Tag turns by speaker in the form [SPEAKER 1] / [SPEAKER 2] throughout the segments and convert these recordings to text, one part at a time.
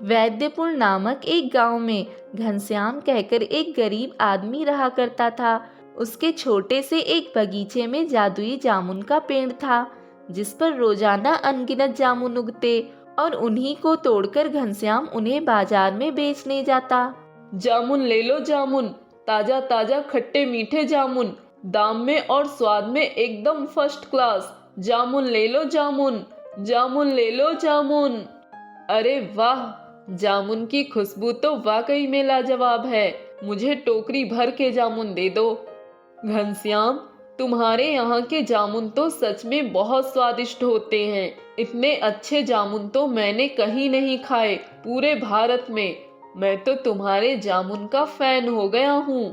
[SPEAKER 1] वैद्यपुर नामक एक गांव में घनश्याम कहकर एक गरीब आदमी रहा करता था। उसके छोटे से एक बगीचे में जादुई जामुन का पेड़ था, जिस पर रोजाना अनगिनत जामुन उगते और उन्हीं को तोड़कर घनश्याम उन्हें बाजार में बेचने जाता।
[SPEAKER 2] जामुन ले लो जामुन, ताजा ताजा खट्टे मीठे जामुन, दाम में और स्वाद में एकदम फर्स्ट क्लास। जामुन ले लो जामुन, जामुन ले लो जामुन। अरे वाह, जामुन की खुशबू तो वाकई में लाजवाब है। मुझे टोकरी भर के जामुन दे दो। घनश्याम, तुम्हारे यहाँ के जामुन तो सच में बहुत स्वादिष्ट होते हैं। इतने अच्छे जामुन तो मैंने कहीं नहीं खाए पूरे भारत में। मैं तो तुम्हारे जामुन का फैन हो गया हूँ।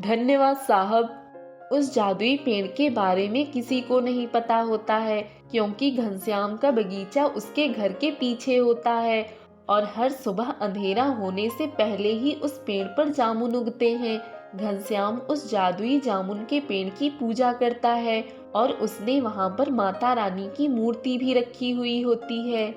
[SPEAKER 1] धन्यवाद साहब। उस जादुई पेड़ के बारे में किसी को नहीं पता होता है, क्योंकि घनश्याम का बगीचा उसके घर के पीछे होता है और हर सुबह अंधेरा होने से पहले ही उस पेड़ पर जामुन उगते हैं। घनश्याम उस जादुई जामुन के पेड़ की पूजा करता है और उसने वहाँ पर माता रानी की मूर्ति भी रखी हुई होती है।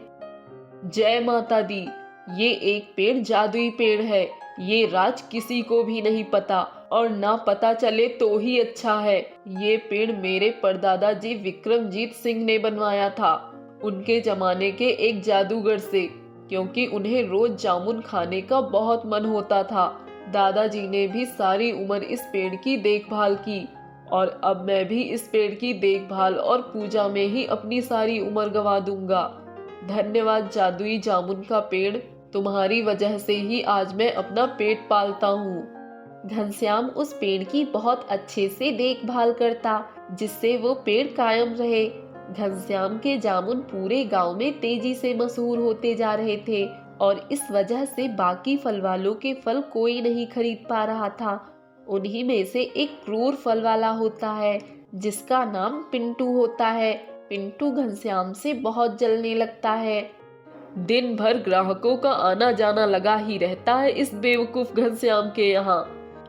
[SPEAKER 2] जय माता दी। ये एक पेड़ जादुई पेड़ है। ये राज किसी को भी नहीं पता, और ना पता चले तो ही अच्छा है। ये पेड़ मेरे परदादा जी विक्रमजीत सिंह ने बनवाया था, उनके जमाने के एक जादूगर से, क्योंकि उन्हें रोज जामुन खाने का बहुत मन होता था। दादाजी ने भी सारी उम्र इस पेड़ की देखभाल की, और अब मैं भी इस पेड़ की देखभाल और पूजा में ही अपनी सारी उम्र गंवा दूंगा। धन्यवाद जादुई जामुन का पेड़, तुम्हारी वजह से ही आज मैं अपना पेट पालता हूँ।
[SPEAKER 1] घनश्याम उस पेड़ की बहुत अच्छे से देखभाल करता, जिससे वो पेड़ कायम रहे। घनश्याम के जामुन पूरे गांव में तेजी से मशहूर होते जा रहे थे, और इस वजह से बाकी फल वालों के फल कोई नहीं खरीद पा रहा था। उन्हीं में से एक क्रूर फल वाला होता है, जिसका नाम पिंटू होता है। पिंटू घनश्याम से बहुत जलने लगता है।
[SPEAKER 2] दिन भर ग्राहकों का आना जाना लगा ही रहता है इस बेवकूफ घनश्याम के यहाँ।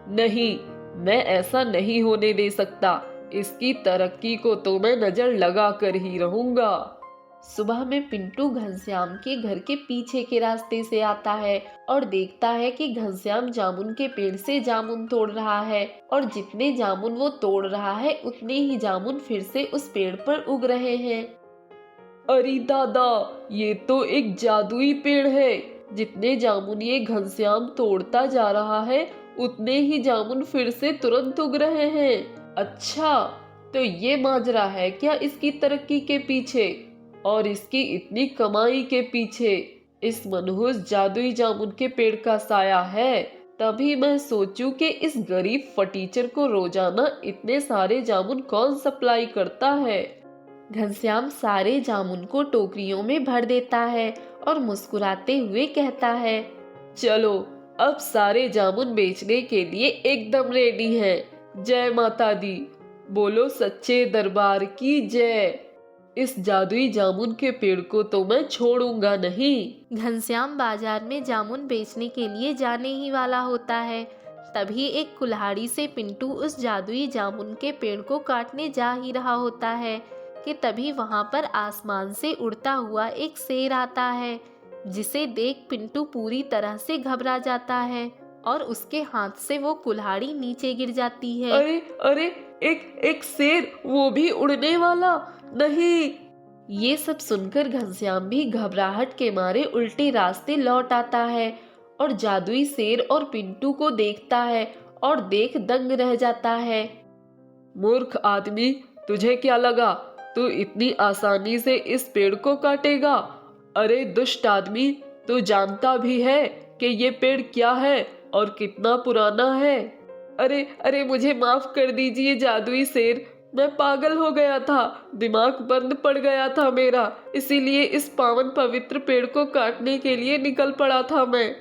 [SPEAKER 2] नहीं, मैं ऐसा नहीं होने दे सकता। इसकी तरक्की को तो मैं नजर लगा कर ही रहूंगा।
[SPEAKER 1] सुबह में पिंटू घनश्याम के घर के पीछे के रास्ते से आता है और देखता है कि घनश्याम जामुन के पेड़ से जामुन तोड़ रहा है, और जितने जामुन वो तोड़ रहा है उतने ही जामुन फिर से उस पेड़ पर उग रहे हैं।
[SPEAKER 2] अरे दादा, ये तो एक जादुई पेड़ है। जितने जामुन ये घनश्याम तोड़ता जा रहा है उतने ही जामुन फिर से तुरंत उग रहे हैं। अच्छा, तो ये माजरा है क्या इसकी तरक्की के पीछे और इसकी इतनी कमाई के पीछे? इस मनहूस जादुई जामुन के पेड़ का साया है। तभी मैं सोचूं कि इस गरीब फटीचर को रोजाना इतने सारे जामुन कौन सप्लाई करता है।
[SPEAKER 1] घनश्याम सारे जामुन को टोकरियों में भर देता है और मुस्कुराते हुए कहता है,
[SPEAKER 2] चलो, अब सारे जामुन बेचने के लिए एकदम रेडी हैं। जय माता दी। बोलो सच्चे दरबार की जय। इस जादुई जामुन के पेड़ को तो मैं छोड़ूंगा नहीं।
[SPEAKER 1] घनश्याम बाजार में जामुन बेचने के लिए जाने ही वाला होता है। तभी एक कुल्हाड़ी से पिंटू उस जादुई जामुन के पेड़ को काटने जा ही रहा होता है कि तभी वहां पर आसमान से उड़ता हुआ एक शेर आता है, जिसे देख पिंटू पूरी तरह से घबरा जाता है और उसके हाथ से वो कुल्हाड़ी नीचे गिर जाती है।
[SPEAKER 2] अरे अरे, एक शेर, वो भी उड़ने वाला? नहीं।
[SPEAKER 1] ये सब सुनकर घनश्याम भी घबराहट के मारे उल्टे रास्ते लौट आता है और जादुई शेर और पिंटू को देखता है और देख दंग रह जाता है।
[SPEAKER 2] मूर्ख आदमी, तुझे क्या लगा तू इतनी आसानी से इस पेड़ को काटेगा? अरे दुष्ट आदमी, तू जानता भी है कि ये पेड़ क्या है और कितना पुराना है? अरे अरे, मुझे माफ कर दीजिए जादुई शेर, मैं पागल हो गया था, दिमाग बंद पड़ गया था मेरा, इसीलिए इस पावन पवित्र पेड़ को काटने के लिए निकल पड़ा था मैं।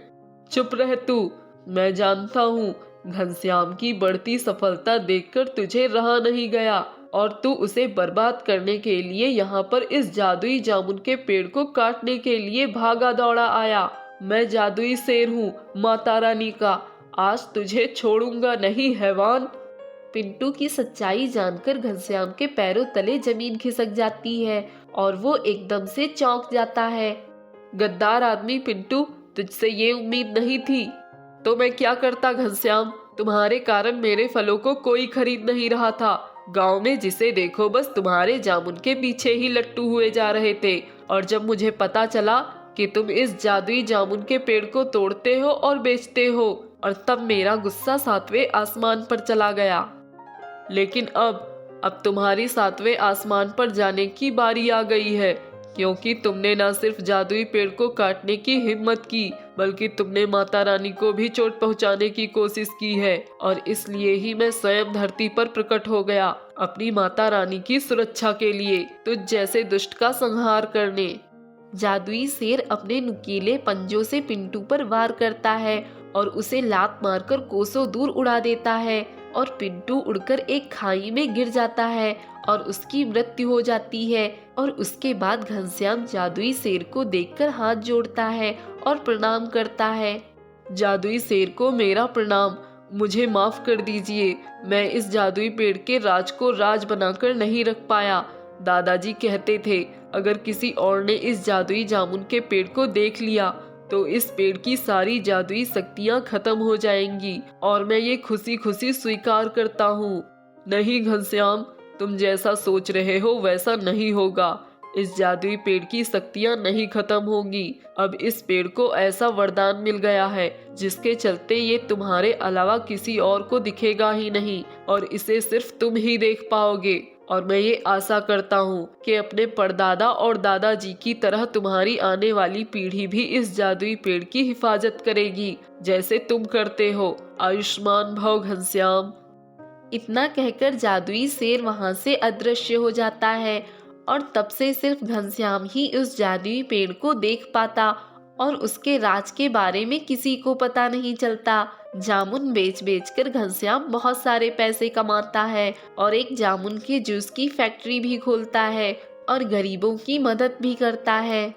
[SPEAKER 2] चुप रह तू, मैं जानता हूँ घनश्याम की बढ़ती सफलता देखकर तुझे रहा नहीं गया और तू उसे बर्बाद करने के लिए यहाँ पर इस जादुई जामुन के पेड़ को काटने के लिए भागा दौड़ा आया। मैं जादुई शेर हूँ, माता रानी का। आज तुझे छोड़ूंगा नहीं हैवान।
[SPEAKER 1] पिंटू की सच्चाई जानकर घनश्याम के पैरों तले जमीन खिसक जाती है और वो एकदम से चौंक जाता है।
[SPEAKER 2] गद्दार आदमी पिंटू, तुझसे ये उम्मीद नहीं थी। तो मैं क्या करता घनश्याम, तुम्हारे कारण मेरे फलों को कोई खरीद नहीं रहा था। गांव में जिसे देखो बस तुम्हारे जामुन के पीछे ही लट्टू हुए जा रहे थे। और जब मुझे पता चला कि तुम इस जादुई जामुन के पेड़ को तोड़ते हो और बेचते हो, और तब मेरा गुस्सा 7वें आसमान पर चला गया। लेकिन अब तुम्हारी 7वें आसमान पर जाने की बारी आ गई है, क्योंकि तुमने न सिर्फ जादुई पेड़ को काटने की हिम्मत की, बल्कि तुमने माता रानी को भी चोट पहुंचाने की कोशिश की है। और इसलिए ही मैं स्वयं धरती पर प्रकट हो गया, अपनी माता रानी की सुरक्षा के लिए, तुझ जैसे दुष्ट का संहार करने।
[SPEAKER 1] जादुई शेर अपने नुकीले पंजों से पिंटू पर वार करता है और उसे लात मारकर कोसों दूर उड़ा देता है, और पिंटू उड़कर एक खाई में गिर जाता है और उसकी मृत्यु हो जाती है। और उसके बाद घनश्याम जादुई शेर को देखकर हाथ जोड़ता है और प्रणाम करता है।
[SPEAKER 2] जादुई शेर को मेरा प्रणाम, मुझे माफ कर दीजिए। मैं इस जादुई पेड़ के राज को राज बनाकर नहीं रख पाया। दादाजी कहते थे, अगर किसी और ने इस जादुई जामुन के पेड़ को देख लिया तो इस पेड़ की सारी जादुई शक्तियां खत्म हो जाएंगी, और मैं ये खुशी खुशी स्वीकार करता हूँ। नहीं घनश्याम, तुम जैसा सोच रहे हो वैसा नहीं होगा। इस जादुई पेड़ की शक्तियां नहीं खत्म होंगी। अब इस पेड़ को ऐसा वरदान मिल गया है जिसके चलते ये तुम्हारे अलावा किसी और को दिखेगा ही नहीं, और इसे सिर्फ तुम ही देख पाओगे। और मैं ये आशा करता हूँ कि अपने परदादा और दादाजी की तरह तुम्हारी आने वाली पीढ़ी भी इस जादुई पेड़ की हिफाजत करेगी, जैसे तुम करते हो। आयुष्मान भव घनश्याम।
[SPEAKER 1] इतना कहकर जादुई शेर वहां से अदृश्य हो जाता है, और तब से सिर्फ घनश्याम ही उस जादुई पेड़ को देख पाता, और उसके राज के बारे में किसी को पता नहीं चलता। जामुन बेच बेच कर घनश्याम बहुत सारे पैसे कमाता है, और एक जामुन के जूस की फैक्ट्री भी खोलता है, और गरीबों की मदद भी करता है।